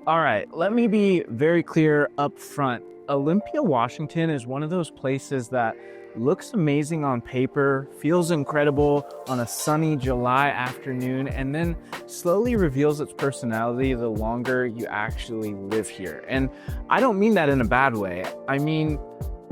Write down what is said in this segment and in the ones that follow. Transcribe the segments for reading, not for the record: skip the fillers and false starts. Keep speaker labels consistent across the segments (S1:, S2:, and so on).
S1: All right, let me be very clear up front. Olympia, Washington is one of those places that looks amazing on paper, feels incredible on a sunny July afternoon, and then slowly reveals its personality the longer you actually live here. And I don't mean that in a bad way. I mean,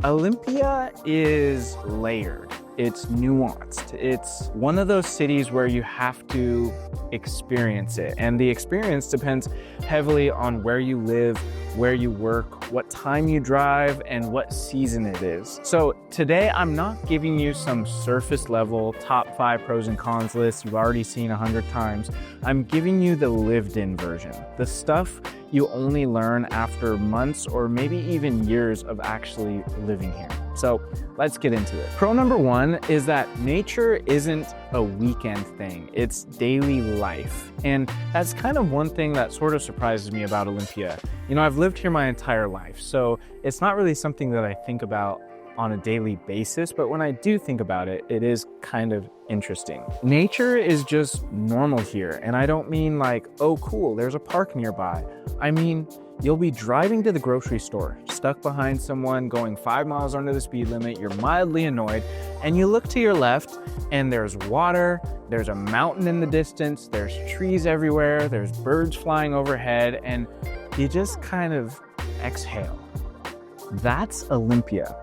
S1: Olympia is layered. It's nuanced. It's one of those cities where you have to experience it. And the experience depends heavily on where you live, where you work, what time you drive, and what season it is. So today, I'm not giving you some surface level top 5 pros and cons list you've already seen 100 times. I'm giving you the lived in version, the stuff you only learn after months or maybe even years of actually living here. So let's get into it. Pro number 1 is that nature isn't a weekend thing, it's daily life. And that's kind of one thing that sort of surprises me about Olympia. You know, I've lived here my entire life, so it's not really something that I think about on a daily basis, but when I do think about it, it is kind of interesting. Nature is just normal here, and I don't mean like, oh cool, there's a park nearby. I mean, you'll be driving to the grocery store, stuck behind someone going 5 miles under the speed limit, you're mildly annoyed, and you look to your left and there's water, there's a mountain in the distance, there's trees everywhere, there's birds flying overhead, and you just kind of exhale. That's Olympia.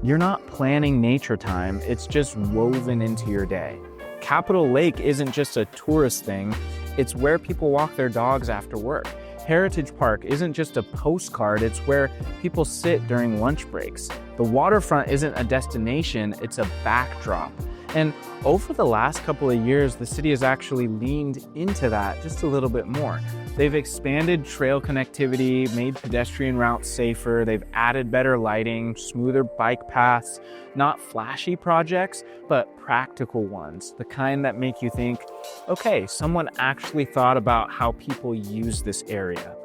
S1: You're not planning nature time, it's just woven into your day. Capitol Lake isn't just a tourist thing, it's where people walk their dogs after work. Heritage Park isn't just a postcard, it's where people sit during lunch breaks. The waterfront isn't a destination, it's a backdrop. And over the last couple of years, the city has actually leaned into that just a little bit more. They've expanded trail connectivity, made pedestrian routes safer, they've added better lighting, smoother bike paths, not flashy projects, but practical ones, the kind that make you think, okay, someone actually thought about how people use this area.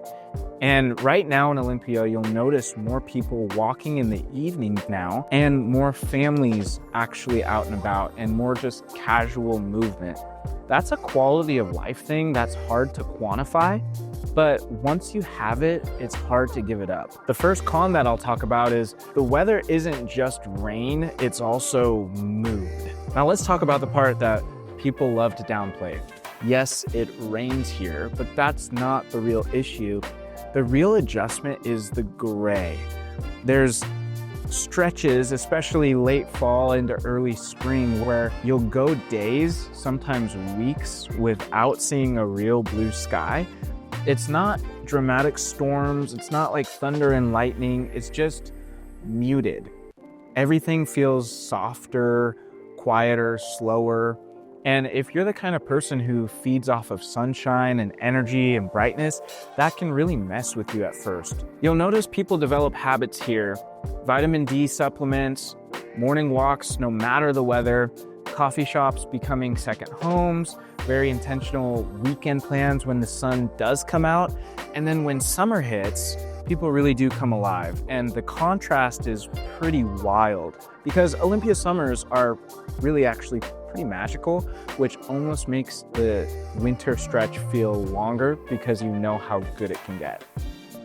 S1: And right now in Olympia, you'll notice more people walking in the evening now and more families actually out and about and more just casual movement. That's a quality of life thing that's hard to quantify, but once you have it, it's hard to give it up. The first con that I'll talk about is the weather isn't just rain, it's also mood. Now let's talk about the part that people love to downplay. Yes, it rains here, but that's not the real issue. The real adjustment is the gray. There's stretches, especially late fall into early spring, where you'll go days, sometimes weeks, without seeing a real blue sky. It's not dramatic storms, it's not like thunder and lightning, it's just muted. Everything feels softer, quieter, slower. And if you're the kind of person who feeds off of sunshine and energy and brightness, that can really mess with you at first. You'll notice people develop habits here: vitamin D supplements, morning walks no matter the weather, coffee shops becoming second homes, very intentional weekend plans when the sun does come out. And then when summer hits, people really do come alive. And the contrast is pretty wild because Olympia summers are really actually pretty magical, which almost makes the winter stretch feel longer because you know how good it can get.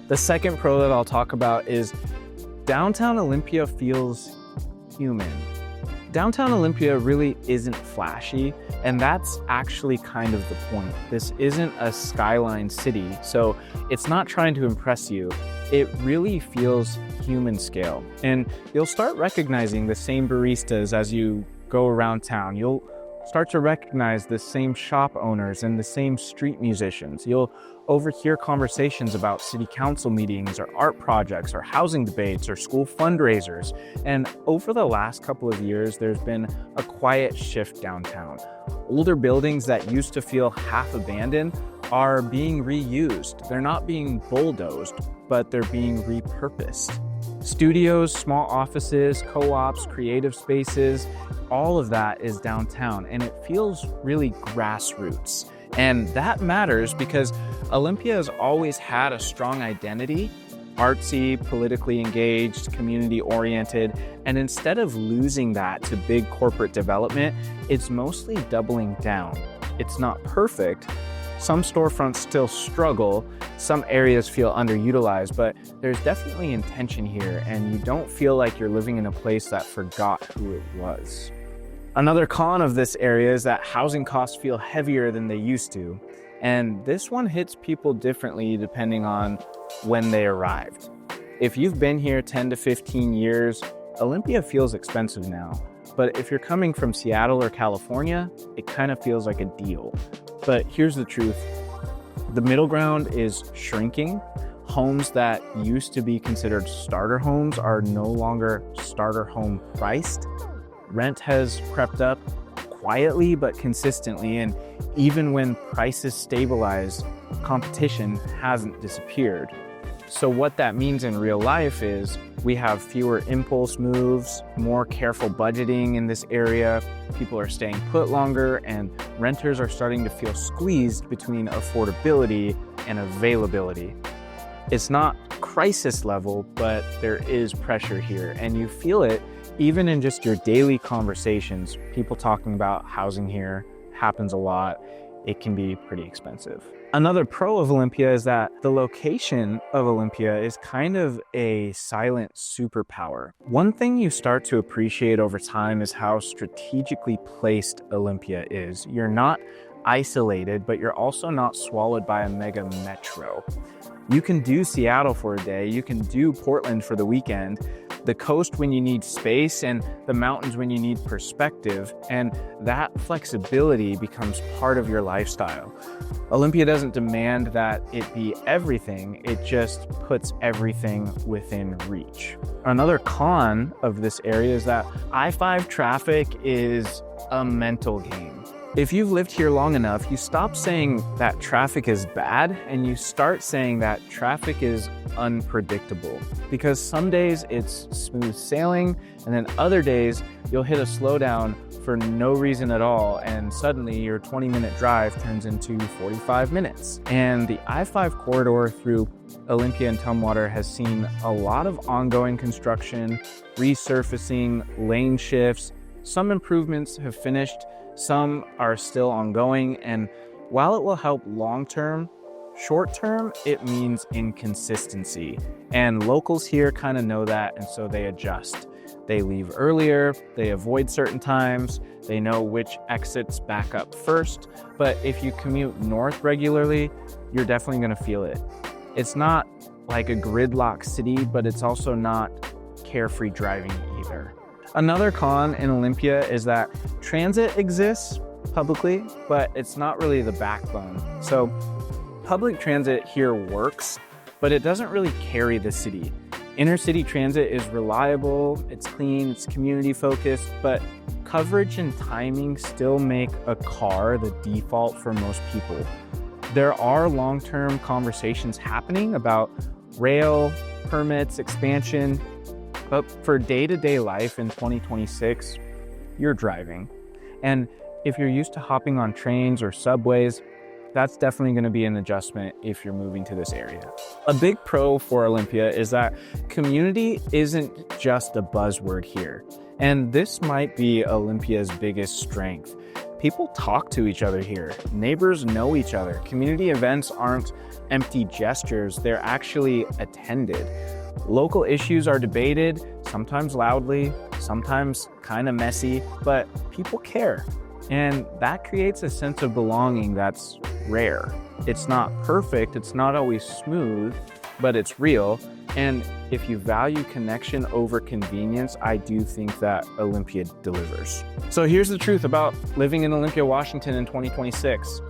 S1: The second pro that I'll talk about is downtown Olympia feels human. Downtown Olympia really isn't flashy, and that's actually kind of the point. This isn't a skyline city, so it's not trying to impress you. It really feels human scale. And you'll start recognizing the same baristas as you go around town. You'll start to recognize the same shop owners and the same street musicians. You'll overhear conversations about city council meetings or art projects or housing debates or school fundraisers. And over the last couple of years, there's been a quiet shift downtown. Older buildings that used to feel half abandoned are being reused. They're not being bulldozed, but they're being repurposed. Studios, small offices, co-ops, creative spaces, all of that is downtown, and it feels really grassroots. And that matters because Olympia has always had a strong identity, artsy, politically engaged, community-oriented, and instead of losing that to big corporate development, it's mostly doubling down. It's not perfect, Some storefronts still struggle, some areas feel underutilized, but there's definitely intention here, and you don't feel like you're living in a place that forgot who it was. Another con of this area is that housing costs feel heavier than they used to, and this one hits people differently depending on when they arrived. If you've been here 10 to 15 years, Olympia feels expensive now. But if you're coming from Seattle or California, it kind of feels like a deal. But here's the truth. The middle ground is shrinking. Homes that used to be considered starter homes are no longer starter home priced. Rent has crept up quietly but consistently, and even when prices stabilize, competition hasn't disappeared. So what that means in real life is we have fewer impulse moves, more careful budgeting in this area, people are staying put longer, and renters are starting to feel squeezed between affordability and availability. It's not crisis level, but there is pressure here, and you feel it even in just your daily conversations. People talking about housing here happens a lot. It can be pretty expensive. Another pro of Olympia is that the location of Olympia is kind of a silent superpower. One thing you start to appreciate over time is how strategically placed Olympia is. You're not isolated, but you're also not swallowed by a mega metro. You can do Seattle for a day, you can do Portland for the weekend, the coast when you need space, and the mountains when you need perspective, and that flexibility becomes part of your lifestyle. Olympia doesn't demand that it be everything, it just puts everything within reach. Another con of this area is that I-5 traffic is a mental game. If you've lived here long enough, you stop saying that traffic is bad and you start saying that traffic is unpredictable. Because some days it's smooth sailing, and then other days you'll hit a slowdown for no reason at all, and suddenly your 20-minute drive turns into 45 minutes. And the I-5 corridor through Olympia and Tumwater has seen a lot of ongoing construction, resurfacing, lane shifts. Some improvements have finished, some are still ongoing, and while it will help long-term, short-term, it means inconsistency. And locals here kind of know that, and so they adjust. They leave earlier, they avoid certain times, they know which exits back up first, but if you commute north regularly, you're definitely gonna feel it. It's not like a gridlock city, but it's also not carefree driving either. Another con in Olympia is that transit exists publicly, but it's not really the backbone. So public transit here works, but it doesn't really carry the city. Inner city transit is reliable, it's clean, it's community focused, but coverage and timing still make a car the default for most people. There are long-term conversations happening about rail, permits, expansion, but for day-to-day life in 2026, you're driving. And if you're used to hopping on trains or subways, that's definitely going to be an adjustment if you're moving to this area. A big pro for Olympia is that community isn't just a buzzword here. And this might be Olympia's biggest strength. People talk to each other here. Neighbors know each other. Community events aren't empty gestures, they're actually attended. Local issues are debated, sometimes loudly, sometimes kind of messy, but people care. And that creates a sense of belonging that's rare. It's not perfect, it's not always smooth, but it's real. And if you value connection over convenience, I do think that Olympia delivers. So here's the truth about living in Olympia, Washington in 2026.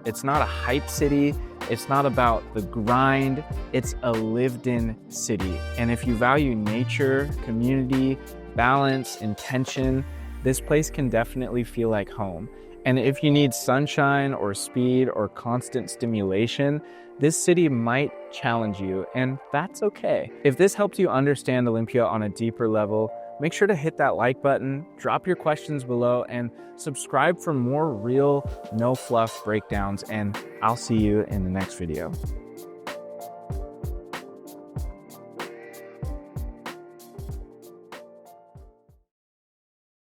S1: It's not a hype city. It's not about the grind. It's a lived-in city. And if you value nature, community, balance, intention, this place can definitely feel like home. And if you need sunshine or speed or constant stimulation, this city might challenge you, and that's okay. If this helped you understand Olympia on a deeper level, make sure to hit that like button, drop your questions below, and subscribe for more real, no fluff breakdowns, and I'll see you in the next video.